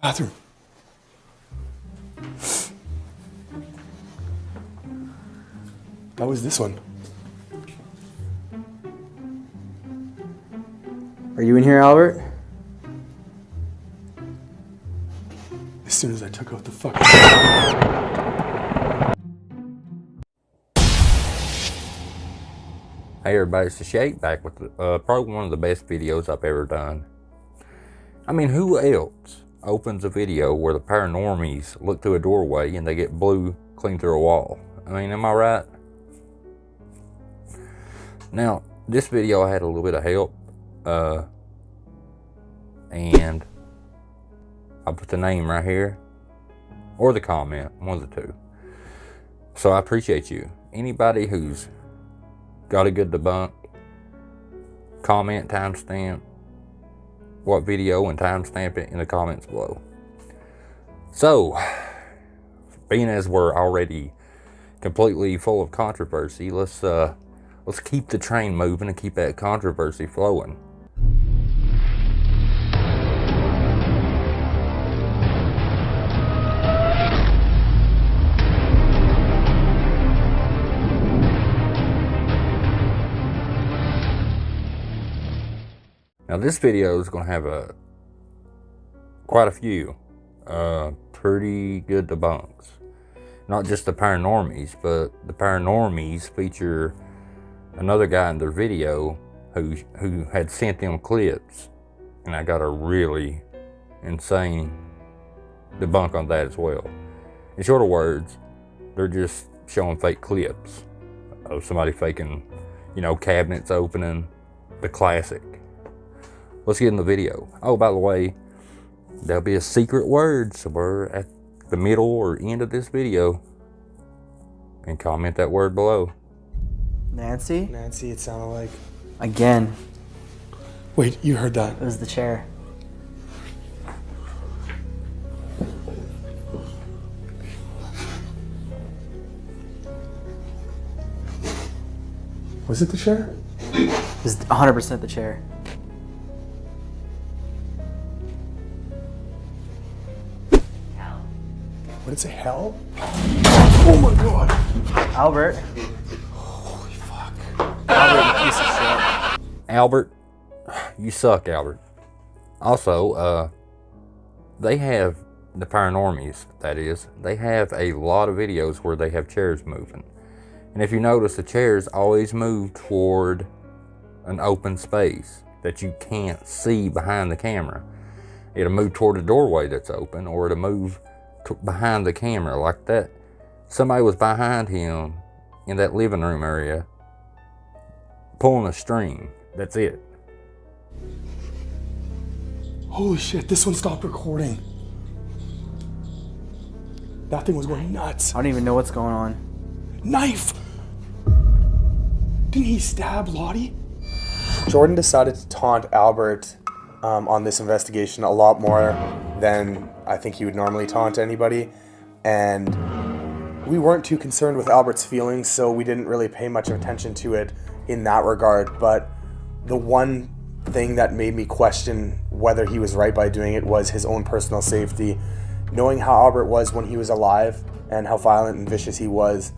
Bathroom. That was this one. Are you in here, Albert? As soon as I took out the fucking... Hey everybody, it's the Shake back with probably one of the best videos I've ever done. I mean, who else opens a video where the Paranormies look through a doorway and they get blue clean through a wall? I mean, am I right? Now, this video had a little bit of help, and I'll put the name right here, or the comment, one of the two. So I appreciate you. Anybody who's got a good debunk, comment, timestamp what video and timestamp it in the comments below. So, being as we're already completely full of controversy, let's keep the train moving and keep that controversy flowing. Now this video is going to have quite a few pretty good debunks. Not just the Paranormies, but the Paranormies feature another guy in their video who had sent them clips, and I got a really insane debunk on that as well. In shorter words, they're just showing fake clips of somebody faking, you know, cabinets opening, the classic. Let's get in the video. Oh, by the way, there'll be a secret word somewhere at the middle or end of this video. And comment that word below. Nancy? Nancy, it sounded like... Again. Wait, you heard that? It was the chair. Was it the chair? It was 100% the chair. What did it say, hell? Oh my god! Albert. Holy fuck. Albert, you piece of shit. Albert, you suck, Albert. Also, they have, the Paranormies, that is, they have a lot of videos where they have chairs moving. And if you notice, the chairs always move toward an open space that you can't see behind the camera. It'll move toward a doorway that's open, or it'll move behind the camera like that. Somebody was behind him in that living room area pulling a string. That's it. Holy shit, this one stopped recording. That thing was going nuts. I don't even know what's going on. Knife! Didn't he stab Lottie? Jordan decided to taunt Albert on this investigation a lot more than I think he would normally taunt anybody. And we weren't too concerned with Albert's feelings, so we didn't really pay much attention to it in that regard. But the one thing that made me question whether he was right by doing it was his own personal safety. Knowing how Albert was when he was alive and how violent and vicious he was,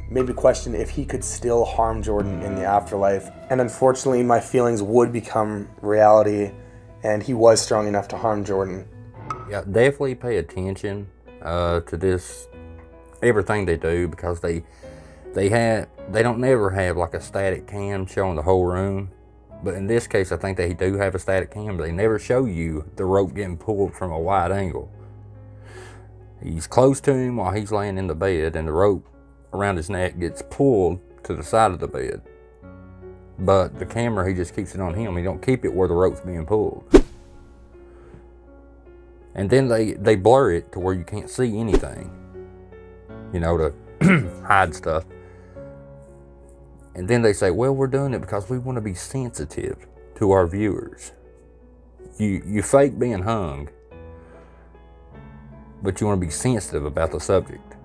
made me question if he could still harm Jordan in the afterlife. And unfortunately, my feelings would become reality, and he was strong enough to harm Jordan. Yeah, definitely pay attention to this, everything they do, because they don't never have like a static cam showing the whole room. But in this case, I think they do have a static cam, but they never show you the rope getting pulled from a wide angle. He's close to him while he's laying in the bed, and the rope around his neck gets pulled to the side of the bed. But the camera, he just keeps it on him. He don't keep it where the rope's being pulled. And then they blur it to where you can't see anything, you know, to hide stuff. And then they say, well, we're doing it because we want to be sensitive to our viewers. You fake being hung, but you want to be sensitive about the subject.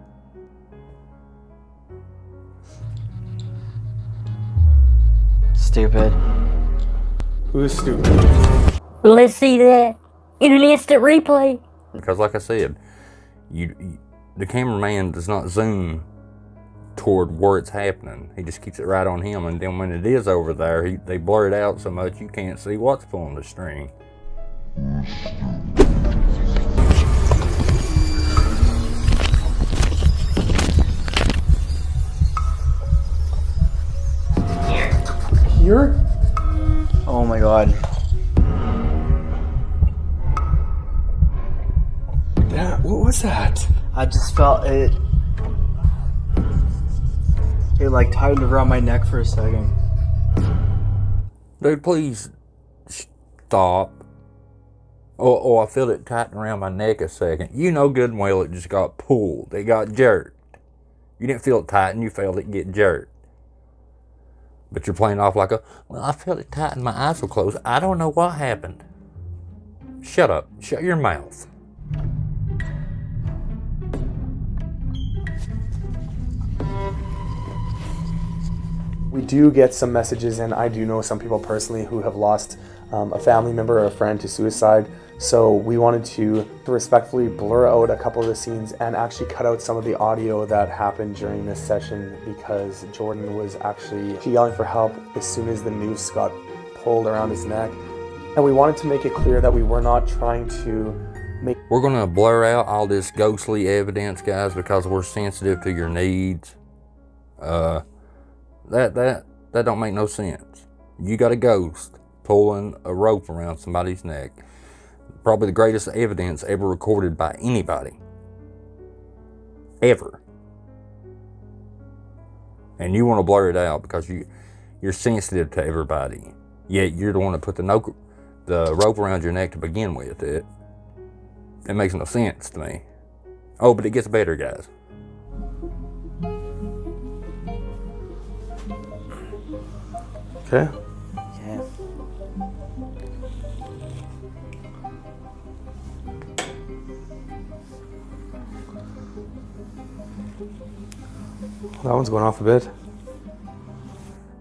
Stupid. Who is stupid? Let's see that. in an instant replay. Because like I said, the cameraman does not zoom toward where it's happening. He just keeps it right on him, and then when it is over there, they blur it out so much you can't see what's pulling the string. Here? Oh my god. What was that? I just felt it. It like tightened around my neck for a second. Dude, please stop. Oh, I felt it tighten around my neck a second. You know good and well it just got pulled. It got jerked. You didn't feel it tighten, you felt it get jerked. But you're playing off like well, I felt it tighten, my eyes were closed. I don't know what happened. Shut up. Shut your mouth. We do get some messages, and I do know some people personally who have lost a family member or a friend to suicide. So we wanted to respectfully blur out a couple of the scenes and actually cut out some of the audio that happened during this session, because Jordan was actually yelling for help as soon as the noose got pulled around his neck. And we wanted to make it clear that we were not trying to make... We're going to blur out all this ghostly evidence, guys, because we're sensitive to your needs. That don't make no sense. You got a ghost pulling a rope around somebody's neck. Probably the greatest evidence ever recorded by anybody. Ever. And you want to blur it out because you're sensitive to everybody. Yet you're the one that put the rope around your neck to begin with. It makes no sense to me. Oh, but it gets better, guys. Okay. Yeah. That one's going off a bit.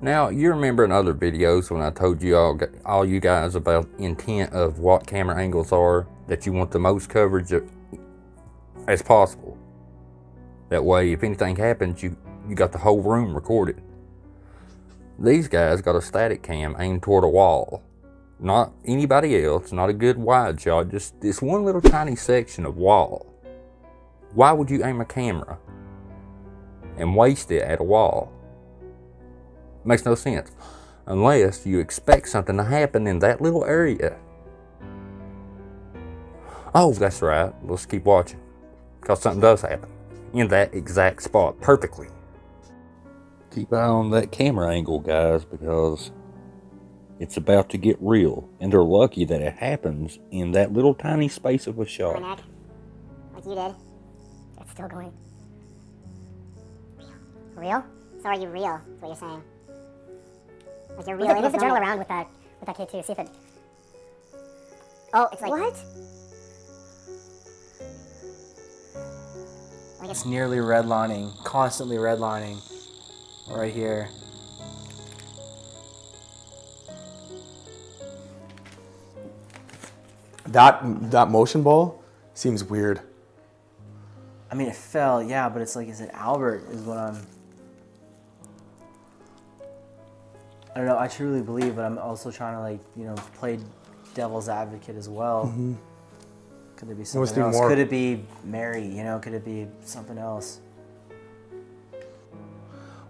Now, you remember in other videos when I told you all you guys about intent of what camera angles are, that you want the most coverage as possible. That way, if anything happens, you got the whole room recorded. These guys got a static cam aimed toward a wall. Not anybody else, not a good wide shot, just this one little tiny section of wall. Why would you aim a camera and waste it at a wall? Makes no sense. Unless you expect something to happen in that little area. Oh, that's right. Let's keep watching. Because something does happen in that exact spot perfectly. Keep an eye on that camera angle, guys, because it's about to get real. And they're lucky that it happens in that little tiny space of a shot. My neck, like you did. It's still going. Real? So are you real? Is what you're saying? Like you're real. Move the journal around with that K2. See if it. Oh, it's like what? Like It's nearly redlining, constantly redlining. Right here. That motion ball seems weird. I mean, it fell, yeah, but it's like, is it Albert is what I'm... I don't know, I truly believe, but I'm also trying to, like, you know, play devil's advocate as well. Mm-hmm. Could there be something else? Could it be Mary, you know? Could it be something else?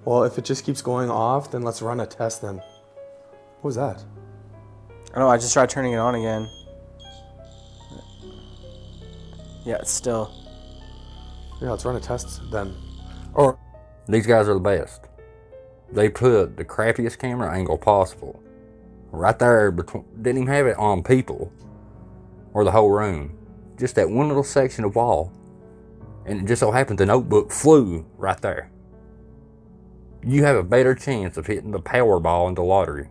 Well, if it just keeps going off, then let's run a test then. What was that? I don't know, I just tried turning it on again. Yeah, it's still... Yeah, let's run a test then. Or These guys are the best. They put the crappiest camera angle possible. Right there, didn't even have it on people. Or the whole room. Just that one little section of wall. And it just so happened the notebook flew right there. You have a better chance of hitting the Powerball in the lottery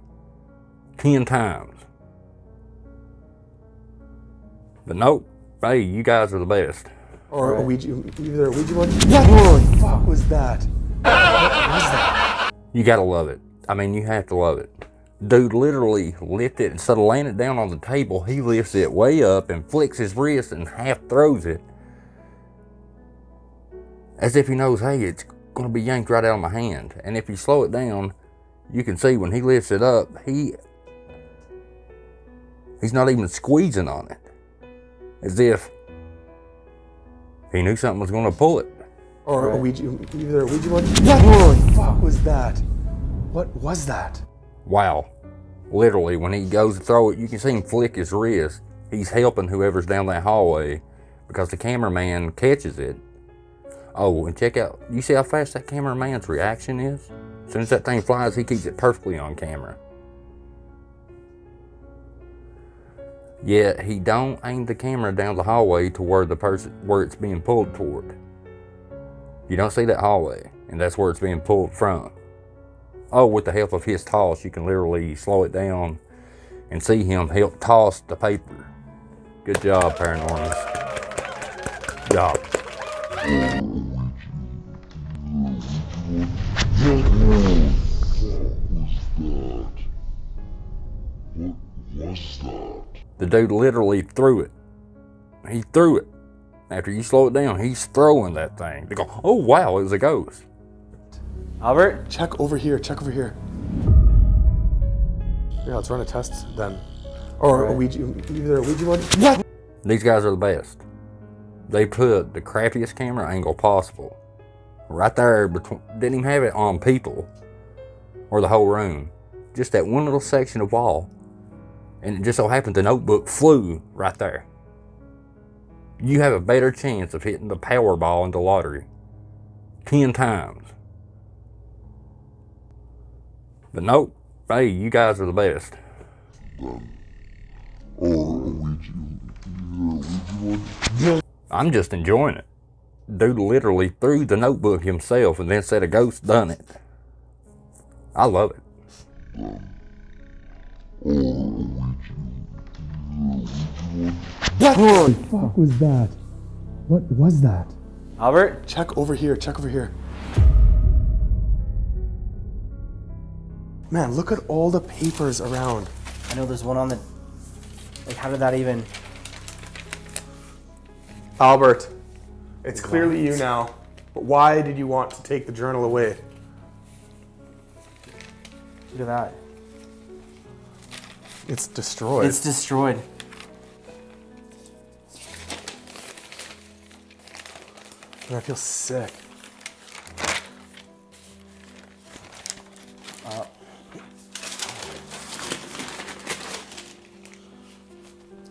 10 times. But nope, hey, you guys are the best. Or a Ouija, either a Ouija board. What the fuck was that? What was that? You gotta love it. I mean, you have to love it. Dude literally lifted it, instead of laying it down on the table, he lifts it way up and flicks his wrist and half throws it. As if he knows, hey, it's gonna be yanked right out of my hand. And if you slow it down, you can see when he lifts it up, he's not even squeezing on it. As if he knew something was gonna pull it. Or a Ouija, either a Ouija board. What the fuck was that? What was that? Wow. Literally, when he goes to throw it, you can see him flick his wrist. He's helping whoever's down that hallway because the cameraman catches it. Oh, and check out, you see how fast that cameraman's reaction is? As soon as that thing flies, he keeps it perfectly on camera. Yet, he don't aim the camera down the hallway to where it's being pulled toward. You don't see that hallway, and that's where it's being pulled from. Oh, with the help of his toss, you can literally slow it down and see him help toss the paper. Good job, Paranormies. Good job. What was that? The dude literally threw it. He threw it. After you slow it down, he's throwing that thing. They go, oh wow, it was a ghost. Albert? Check over here, check over here. Yeah, let's run a test then. Or a Ouija, either a Ouija board. What? These guys are the best. They put the crappiest camera angle possible. Right there, didn't even have it on people or the whole room. Just that one little section of wall. And it just so happened the notebook flew right there. You have a better chance of hitting the Powerball in the lottery 10 times. But nope, hey, you guys are the best. Or a Ouija board. I'm just enjoying it. Dude literally threw the notebook himself and then said a ghost done it. I love it. What the fuck was that? What was that? Albert? Check over here, check over here. Man, look at all the papers around. I know there's one on the... Like, how did that even... Albert, it's clearly you now. But why did you want to take the journal away? Look at that. It's destroyed. It's destroyed. Man, I feel sick.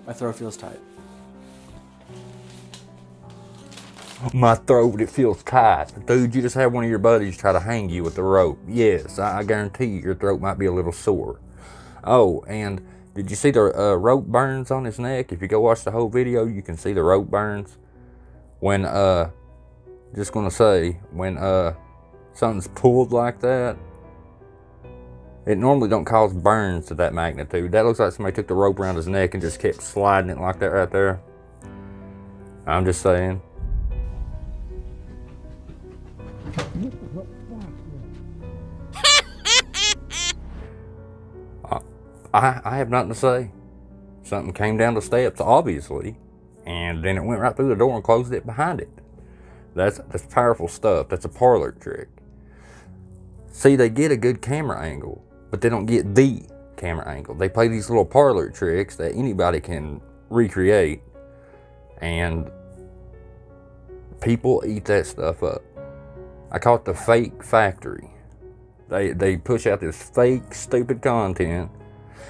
My throat feels tight. My throat, it feels tight. Dude, you just had one of your buddies try to hang you with the rope. Yes, I guarantee you your throat might be a little sore. Oh, and did you see the rope burns on his neck? If you go watch the whole video, you can see the rope burns. When, just gonna say, when something's pulled like that, it normally don't cause burns to that magnitude. That looks like somebody took the rope around his neck and just kept sliding it like that right there. I'm just saying. I have nothing to say. Something came down the steps, obviously, and then it went right through the door and closed it behind it. That's powerful stuff. That's a parlor trick. See, they get a good camera angle, but they don't get the camera angle. They play these little parlor tricks that anybody can recreate, and people eat that stuff up. I call it the fake factory. They push out this fake, stupid content,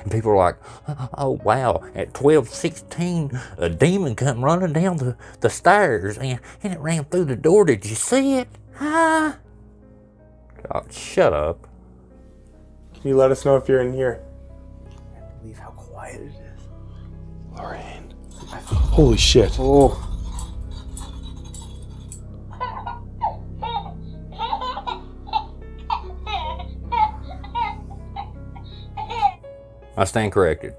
and people are like, oh wow, at 12:16, a demon come running down the stairs and it ran through the door. Did you see it? Huh? God, shut up. Can you let us know if you're in here? I can't believe how quiet it is. Lorraine. Holy shit. Oh. I stand corrected.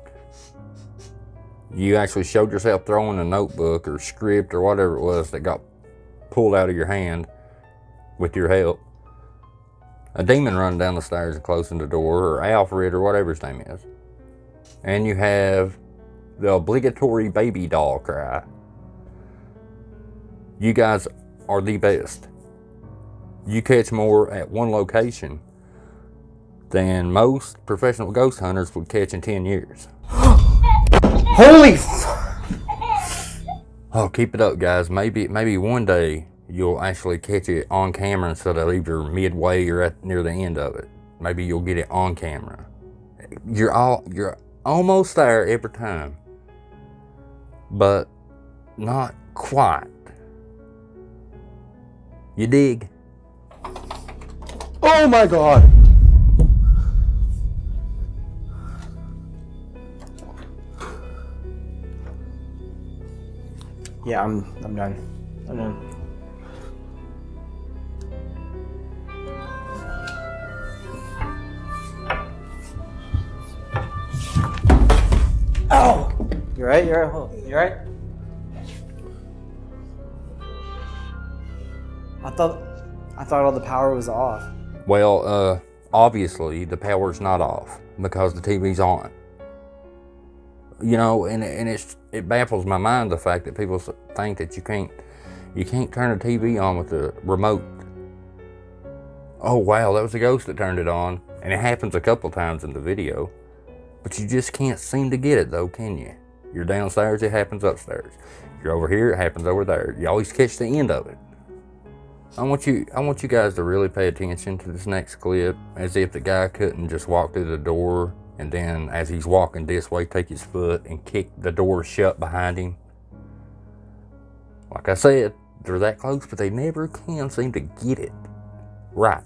You actually showed yourself throwing a notebook or script or whatever it was that got pulled out of your hand with your help. a demon running down the stairs and closing the door, or Alfred, or whatever his name is. And you have the obligatory baby doll cry. You guys are the best. You catch more at one location than most professional ghost hunters would catch in 10 years. Holy Oh, keep it up, guys. Maybe one day you'll actually catch it on camera instead of either midway or at near the end of it. Maybe you'll get it on camera. You're almost there every time, but not quite. You dig? Oh my god! Yeah, I'm done. I'm done. Ow! You right? You right? You right? I thought all the power was off. Well, obviously the power's not off because the TV's on. You know, and it baffles my mind the fact that people think that you can't turn a TV on with the remote. Oh wow, that was a ghost that turned it on, and it happens a couple times in the video, but you just can't seem to get it though, can you? You're downstairs, it happens upstairs. You're over here, it happens over there. You always catch the end of it. I want you guys to really pay attention to this next clip, as if the guy couldn't just walk through the door and then as he's walking this way, take his foot and kick the door shut behind him. Like I said, they're that close, but they never can seem to get it right.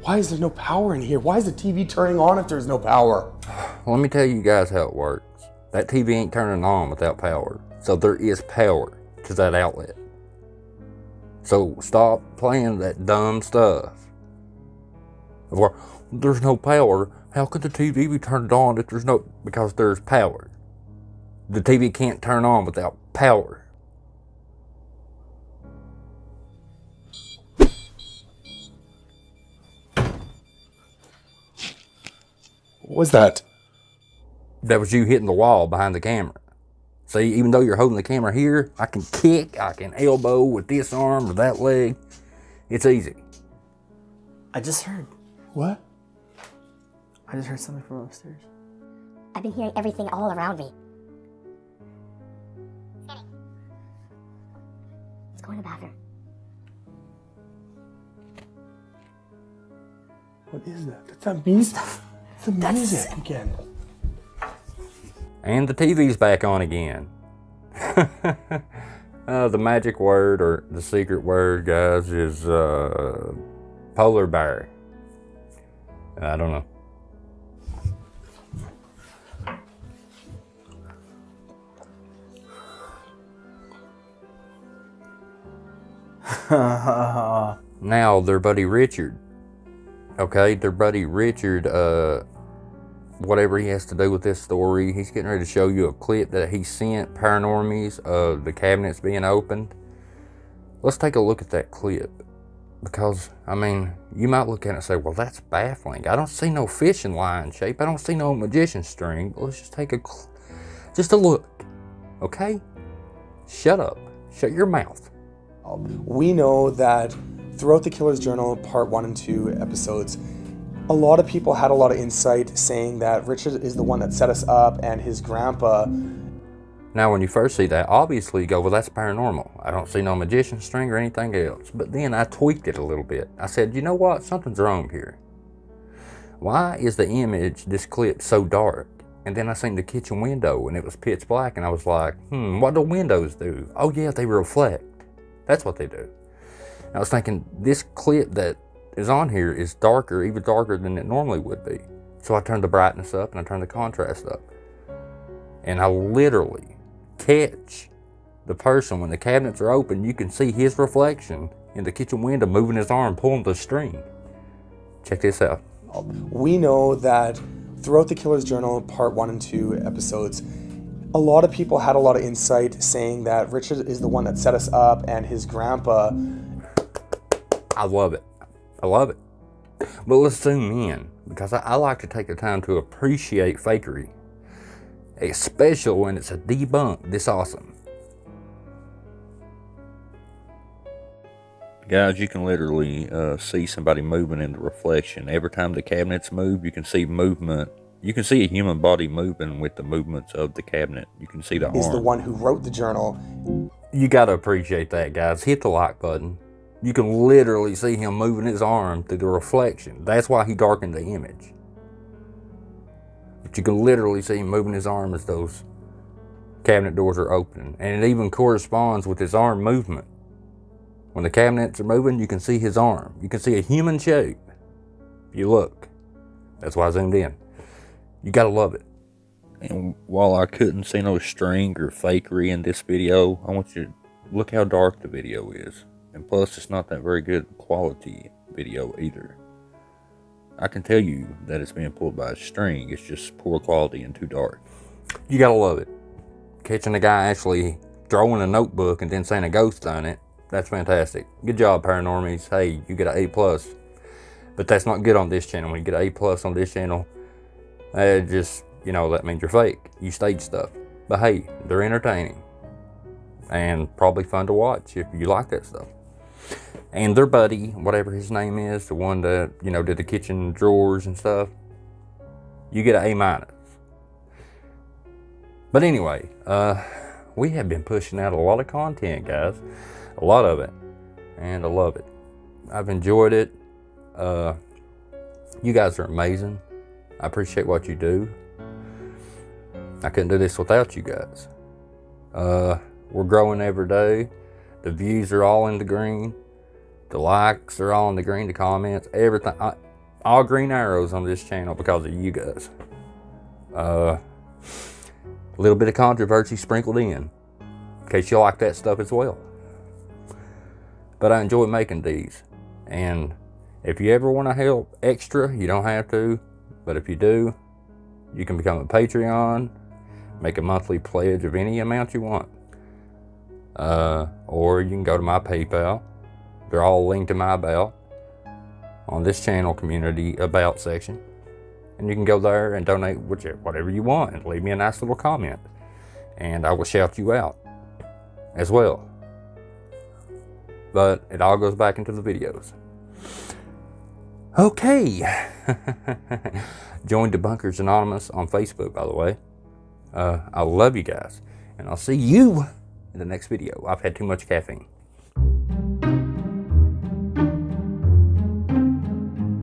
Why is there no power in here? Why is the TV turning on if there's no power? Let me tell you guys how it works. That TV ain't turning on without power. So there is power to that outlet. So stop playing that dumb stuff. Or, there's no power. How could the TV be turned on if there's no... Because there's power. The TV can't turn on without power. What was that? That was you hitting the wall behind the camera. See, even though you're holding the camera here, I can kick, I can elbow with this arm or that leg. It's easy. I just heard What? something from upstairs. I've been hearing everything all around me. Let's go in the bathroom. What is that? That's that music. It's the music again. And the TV's back on again. The magic word, or the secret word, guys, is polar bear. I don't know. Now, their buddy Richard. Okay, their buddy Richard, whatever he has to do with this story, he's getting ready to show you a clip that he sent Paranormies of the cabinets being opened. Let's take a look at that clip, because I mean, you might look at it and say, well, that's baffling. I don't see no fishing line shape. I don't see no magician string. But let's just take just a look, okay? Shut up. Shut your mouth. We know that throughout the Killer's Journal Part 1 and 2 episodes, a lot of people had a lot of insight saying that Richard is the one that set us up and his grandpa. Now, when you first see that, obviously you go, well, that's paranormal. I don't see no magician string or anything else. But then I tweaked it a little bit. I said, you know what? Something's wrong here. Why is the image, this clip, so dark? And then I seen the kitchen window and it was pitch black, and I was like, what do windows do? Oh yeah, they reflect. That's what they do. I was thinking, this clip that is on here is darker, even darker than it normally would be. So I turned the brightness up and I turned the contrast up. And I literally catch the person when the cabinets are open. You can see his reflection in the kitchen window moving his arm, pulling the string. Check this out. We know that throughout the Killer's Journal Part 1 and 2 episodes, A lot of people had a lot of insight saying that Richard is the one that set us up, and his grandpa. I love it. I love it. But let's zoom in, because I like to take the time to appreciate fakery, especially when it's a debunk this awesome. Guys, you can literally see somebody moving in the reflection. Every time the cabinets move, you can see movement. You can see a human body moving with the movements of the cabinet. You can see the arm. Is the one who wrote the journal. You got to appreciate that, guys. Hit the like button. You can literally see him moving his arm through the reflection. That's why he darkened the image. But you can literally see him moving his arm as those cabinet doors are opening. And it even corresponds with his arm movement. When the cabinets are moving, you can see his arm. You can see a human shape. If you look. That's why I zoomed in. You gotta love it. And while I couldn't see no string or fakery in this video, I want you to look how dark the video is. And plus, it's not that very good quality video either. I can tell you that it's being pulled by a string. It's just poor quality and too dark. You gotta love it. Catching a guy actually throwing a notebook and then saying a ghost on it. That's fantastic. Good job, Paranormies. Hey, you get an A+. But that's not good on this channel. When you get an A+ on this channel, just, you know, that means you're fake. You stage stuff. But hey, they're entertaining. And probably fun to watch if you like that stuff. And their buddy, whatever his name is, the one that, you know, did the kitchen drawers and stuff, you get an A-. But anyway, we have been pushing out a lot of content, guys. A lot of it. And I love it. I've enjoyed it. You guys are amazing. I appreciate what you do. I couldn't do this without you guys. We're growing every day. The views are all in the green. The likes are all in the green. The comments, everything. All green arrows on this channel because of you guys. A little bit of controversy sprinkled in case you like that stuff as well. But I enjoy making these. And if you ever want to help extra, you don't have to. But if you do, you can become a Patreon, make a monthly pledge of any amount you want. Or you can go to my PayPal. They're all linked to my About on this channel community About section. And you can go there and donate whatever you want and leave me a nice little comment. And I will shout you out as well. But it all goes back into the videos. Okay. Join Debunkers Anonymous on Facebook, by the way. I love you guys. And I'll see you in the next video. I've had too much caffeine.